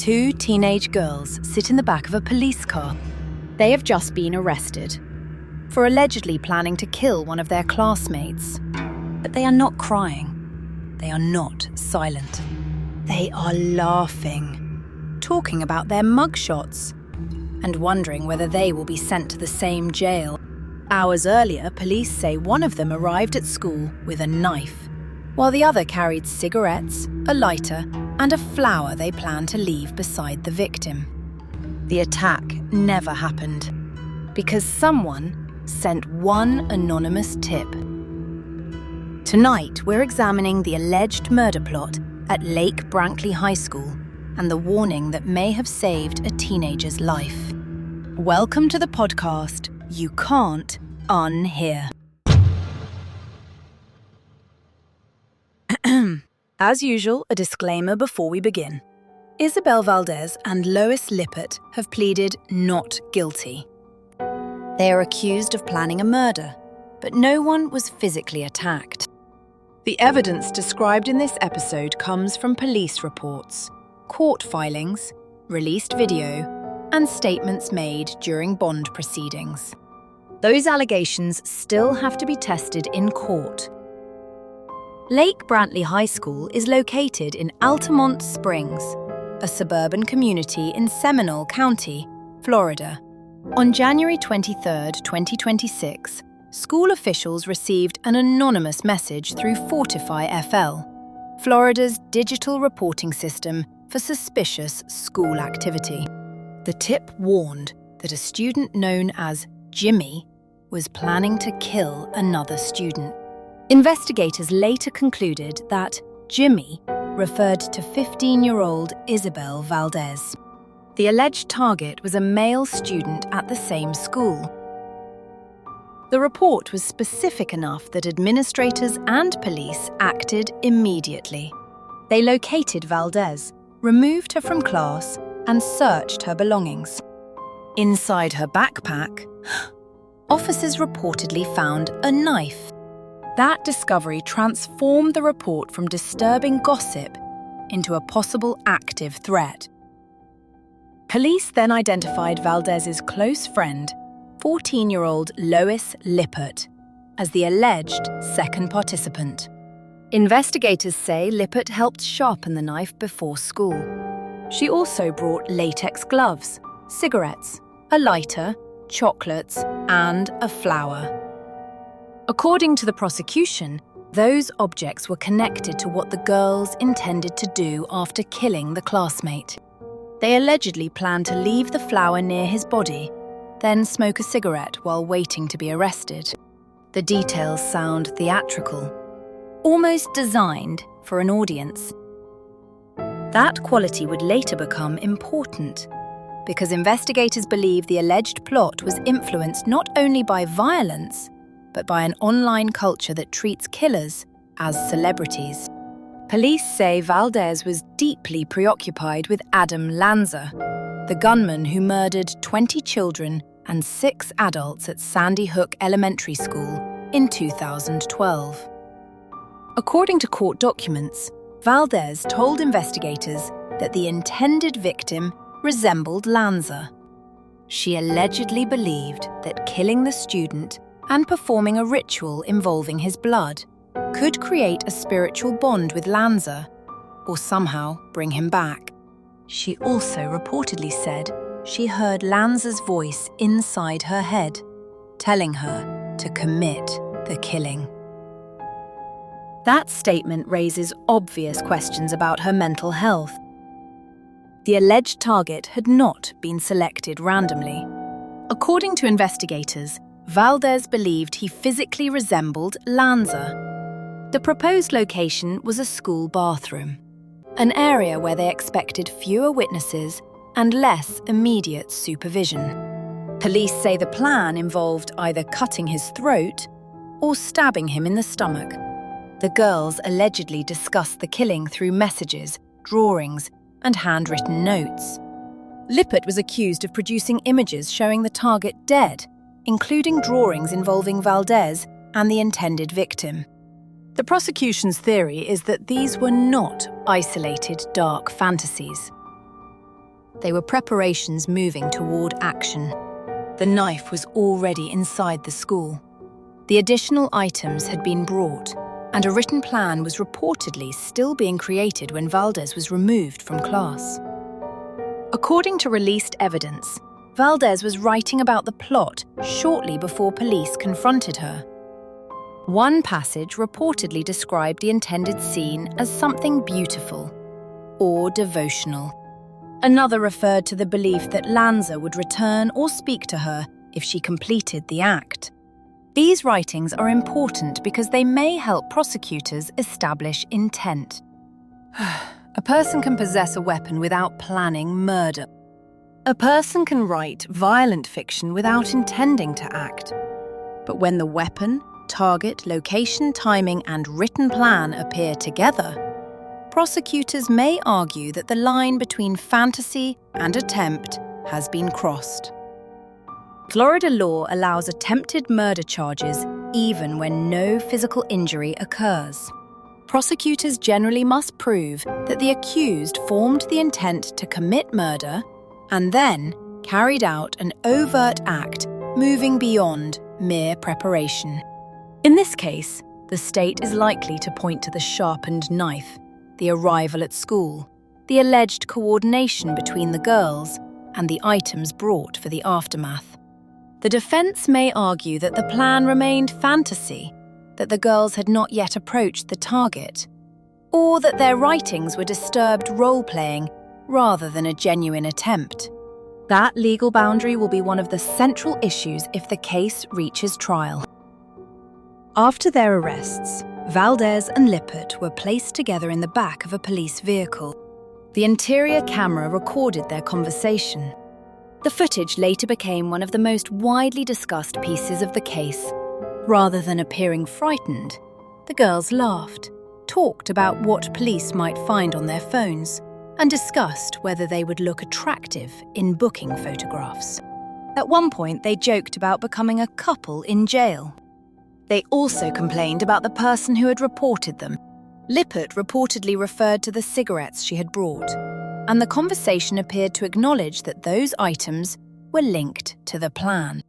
Two teenage girls sit in the back of a police car. They have just been arrested for allegedly planning to kill one of their classmates. But they are not crying. They are not silent. They are laughing, talking about their mugshots, and wondering whether they will be sent to the same jail. Hours earlier, police say one of them arrived at school with a knife, while the other carried cigarettes, a lighter, and a flower they planned to leave beside the victim. The attack never happened, because someone sent one anonymous tip. Tonight, we're examining the alleged murder plot at Brantley High School and the warning that may have saved a teenager's life. Welcome to the podcast, You Can't Unhear. As usual, a disclaimer before we begin. Isabelle Valdez and Lois Lippert have pleaded not guilty. They are accused of planning a murder, but no one was physically attacked. The evidence described in this episode comes from police reports, court filings, released video, and statements made during bond proceedings. Those allegations still have to be tested in court. Brantley High School is located in Altamont Springs, a suburban community in Seminole County, Florida. On January 23, 2026, school officials received an anonymous message through FortifyFL, Florida's digital reporting system for suspicious school activity. The tip warned that a student known as Jimmy was planning to kill another student. Investigators later concluded that Jimmy referred to 15-year-old Isabelle Valdez. The alleged target was a male student at the same school. The report was specific enough that administrators and police acted immediately. They located Valdez, removed her from class, and searched her belongings. Inside her backpack, officers reportedly found a knife. That discovery transformed the report from disturbing gossip into a possible active threat. Police then identified Valdez's close friend, 14-year-old Lois Lippert, as the alleged second participant. Investigators say Lippert helped sharpen the knife before school. She also brought latex gloves, cigarettes, a lighter, chocolates, and a flower. According to the prosecution, those objects were connected to what the girls intended to do after killing the classmate. They allegedly planned to leave the flower near his body, then smoke a cigarette while waiting to be arrested. The details sound theatrical, almost designed for an audience. That quality would later become important, because investigators believe the alleged plot was influenced not only by violence, but by an online culture that treats killers as celebrities. Police say Valdez was deeply preoccupied with Adam Lanza, the gunman who murdered 20 children and 6 adults at Sandy Hook Elementary School in 2012. According to court documents, Valdez told investigators that the intended victim resembled Lanza. She allegedly believed that killing the student and performing a ritual involving his blood could create a spiritual bond with Lanza, or somehow bring him back. She also reportedly said she heard Lanza's voice inside her head, telling her to commit the killing. That statement raises obvious questions about her mental health. The alleged target had not been selected randomly. According to investigators, Valdez believed he physically resembled Lanza. The proposed location was a school bathroom, an area where they expected fewer witnesses and less immediate supervision. Police say the plan involved either cutting his throat or stabbing him in the stomach. The girls allegedly discussed the killing through messages, drawings, and handwritten notes. Lippert was accused of producing images showing the target dead, including drawings involving Valdez and the intended victim. The prosecution's theory is that these were not isolated dark fantasies. They were preparations moving toward action. The knife was already inside the school. The additional items had been brought, and a written plan was reportedly still being created when Valdez was removed from class. According to released evidence, Valdez was writing about the plot shortly before police confronted her. One passage reportedly described the intended scene as something beautiful or devotional. Another referred to the belief that Lanza would return or speak to her if she completed the act. These writings are important because they may help prosecutors establish intent. A person can possess a weapon without planning murder. A person can write violent fiction without intending to act. But when the weapon, target, location, timing, and written plan appear together, prosecutors may argue that the line between fantasy and attempt has been crossed. Florida law allows attempted murder charges even when no physical injury occurs. Prosecutors generally must prove that the accused formed the intent to commit murder and then carried out an overt act moving beyond mere preparation. In this case, the state is likely to point to the sharpened knife, the arrival at school, the alleged coordination between the girls, and the items brought for the aftermath. The defense may argue that the plan remained fantasy, that the girls had not yet approached the target, or that their writings were disturbed role-playing rather than a genuine attempt. That legal boundary will be one of the central issues if the case reaches trial. After their arrests, Valdez and Lippert were placed together in the back of a police vehicle. The interior camera recorded their conversation. The footage later became one of the most widely discussed pieces of the case. Rather than appearing frightened, the girls laughed, talked about what police might find on their phones, and discussed whether they would look attractive in booking photographs. At one point, they joked about becoming a couple in jail. They also complained about the person who had reported them. Lippert reportedly referred to the cigarettes she had brought, and the conversation appeared to acknowledge that those items were linked to the plan.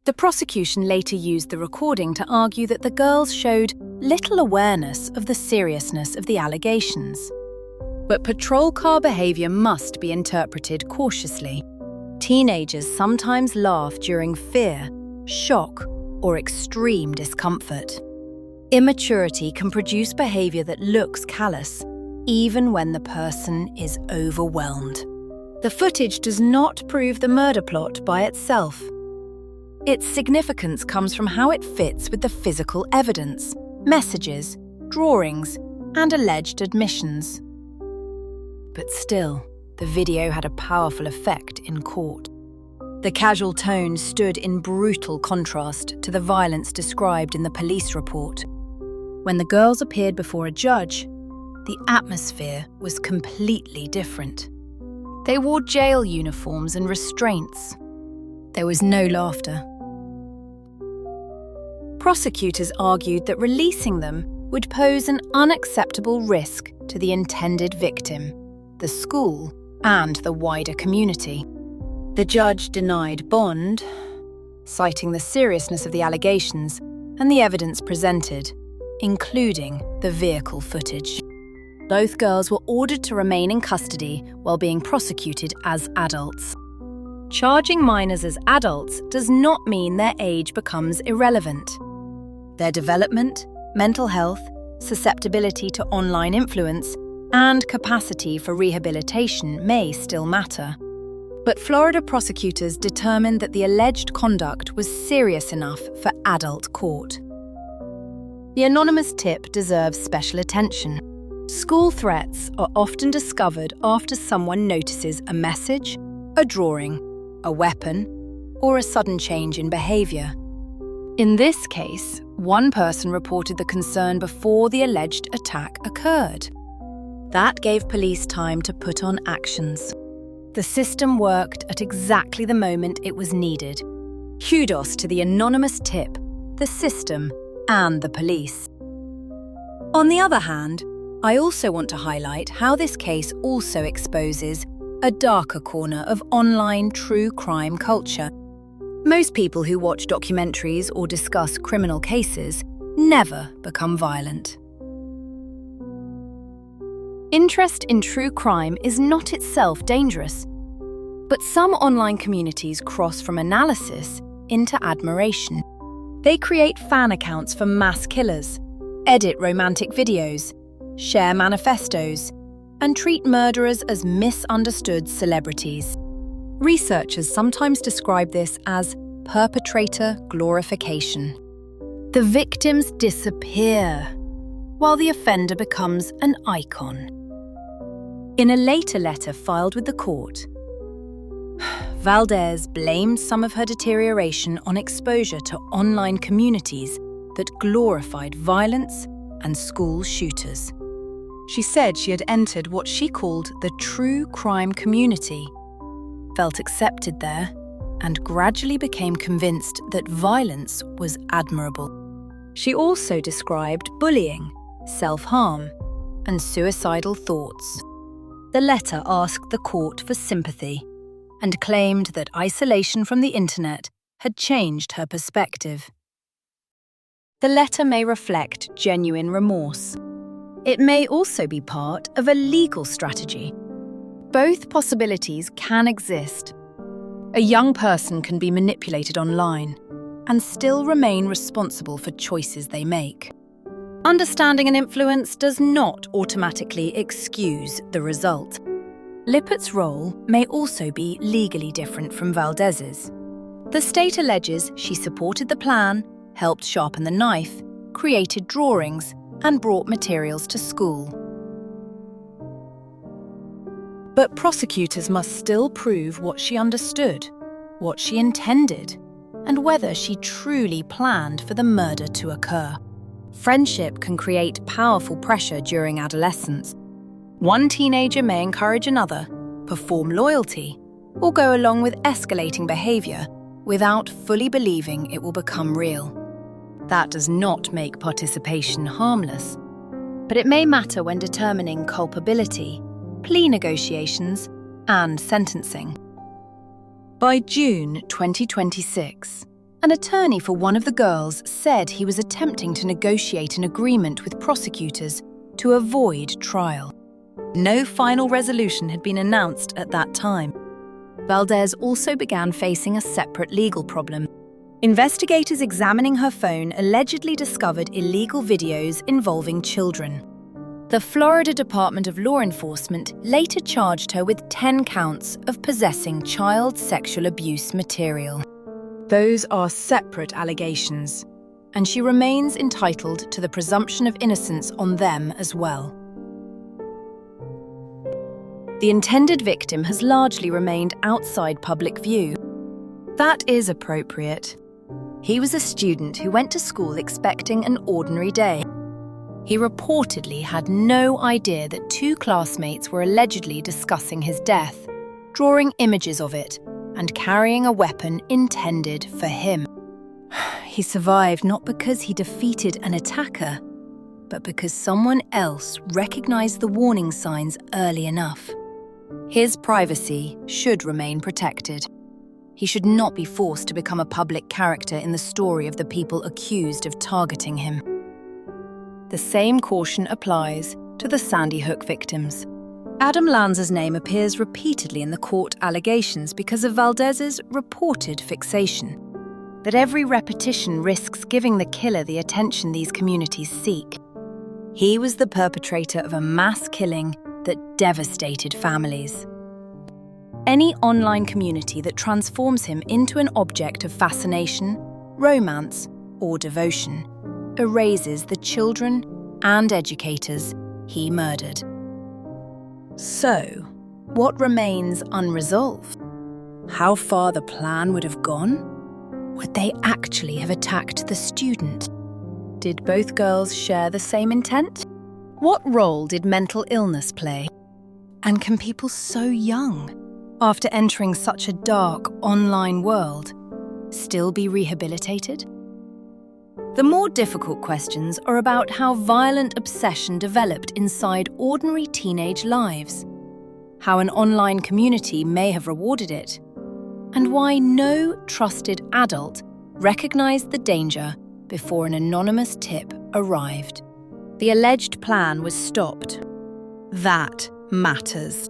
The prosecution later used the recording to argue that the girls showed little awareness of the seriousness of the allegations. But patrol car behavior must be interpreted cautiously. Teenagers sometimes laugh during fear, shock, or extreme discomfort. Immaturity can produce behavior that looks callous, even when the person is overwhelmed. The footage does not prove the murder plot by itself. Its significance comes from how it fits with the physical evidence, messages, drawings, and alleged admissions. But still, the video had a powerful effect in court. The casual tone stood in brutal contrast to the violence described in the police report. When the girls appeared before a judge, the atmosphere was completely different. They wore jail uniforms and restraints. There was no laughter. Prosecutors argued that releasing them would pose an unacceptable risk to the intended victim, the school, and the wider community. The judge denied bond, citing the seriousness of the allegations and the evidence presented, including the vehicle footage. Both girls were ordered to remain in custody while being prosecuted as adults. Charging minors as adults does not mean their age becomes irrelevant. Their development, mental health, susceptibility to online influence, and capacity for rehabilitation may still matter. But Florida prosecutors determined that the alleged conduct was serious enough for adult court. The anonymous tip deserves special attention. School threats are often discovered after someone notices a message, a drawing, a weapon, or a sudden change in behavior. In this case, one person reported the concern before the alleged attack occurred. That gave police time to put on actions. The system worked at exactly the moment it was needed. Kudos to the anonymous tip, the system, and the police. On the other hand, I also want to highlight how this case also exposes a darker corner of online true crime culture. Most people who watch documentaries or discuss criminal cases never become violent. Interest in true crime is not itself dangerous, but some online communities cross from analysis into admiration. They create fan accounts for mass killers, edit romantic videos, share manifestos, and treat murderers as misunderstood celebrities. Researchers sometimes describe this as perpetrator glorification. The victims disappear, while the offender becomes an icon. In a later letter filed with the court, Valdez blamed some of her deterioration on exposure to online communities that glorified violence and school shooters. She said she had entered what she called the true crime community, felt accepted there, and gradually became convinced that violence was admirable. She also described bullying, self-harm, and suicidal thoughts. The letter asked the court for sympathy and claimed that isolation from the internet had changed her perspective. The letter may reflect genuine remorse. It may also be part of a legal strategy. Both possibilities can exist. A young person can be manipulated online and still remain responsible for choices they make. Understanding an influence does not automatically excuse the result. Lippert's role may also be legally different from Valdez's. The state alleges she supported the plan, helped sharpen the knife, created drawings, and brought materials to school. But prosecutors must still prove what she understood, what she intended, and whether she truly planned for the murder to occur. Friendship can create powerful pressure during adolescence. One teenager may encourage another, perform loyalty, or go along with escalating behavior without fully believing it will become real. That does not make participation harmless, but it may matter when determining culpability, plea negotiations, and sentencing. By June 2026, an attorney for one of the girls said he was attempting to negotiate an agreement with prosecutors to avoid trial. No final resolution had been announced at that time. Valdez also began facing a separate legal problem. Investigators examining her phone allegedly discovered illegal videos involving children. The Florida Department of Law Enforcement later charged her with 10 counts of possessing child sexual abuse material. Those are separate allegations, and she remains entitled to the presumption of innocence on them as well. The intended victim has largely remained outside public view. That is appropriate. He was a student who went to school expecting an ordinary day. He reportedly had no idea that two classmates were allegedly discussing his death, drawing images of it, and carrying a weapon intended for him. He survived not because he defeated an attacker, but because someone else recognized the warning signs early enough. His privacy should remain protected. He should not be forced to become a public character in the story of the people accused of targeting him. The same caution applies to the Sandy Hook victims. Adam Lanza's name appears repeatedly in the court allegations because of Valdez's reported fixation. But every repetition risks giving the killer the attention these communities seek. He was the perpetrator of a mass killing that devastated families. Any online community that transforms him into an object of fascination, romance, or devotion erases the children and educators he murdered. So, what remains unresolved? How far the plan would have gone? Would they actually have attacked the student? Did both girls share the same intent? What role did mental illness play? And can people so young, after entering such a dark online world, still be rehabilitated? The more difficult questions are about how violent obsession developed inside ordinary teenage lives. how an online community may have rewarded it, and why no trusted adult recognized the danger before an anonymous tip arrived. The alleged plan was stopped. That matters.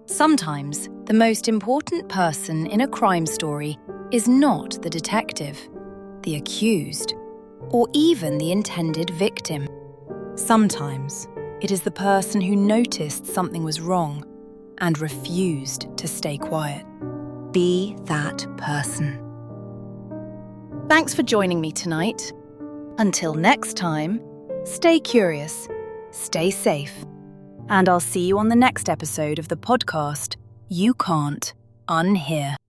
Sometimes, the most important person in a crime story is not the detective, the accused, or even the intended victim. Sometimes, it is the person who noticed something was wrong and refused to stay quiet. Be that person. Thanks for joining me tonight. Until next time, stay curious, stay safe, and I'll see you on the next episode of the podcast You Can't Unhear.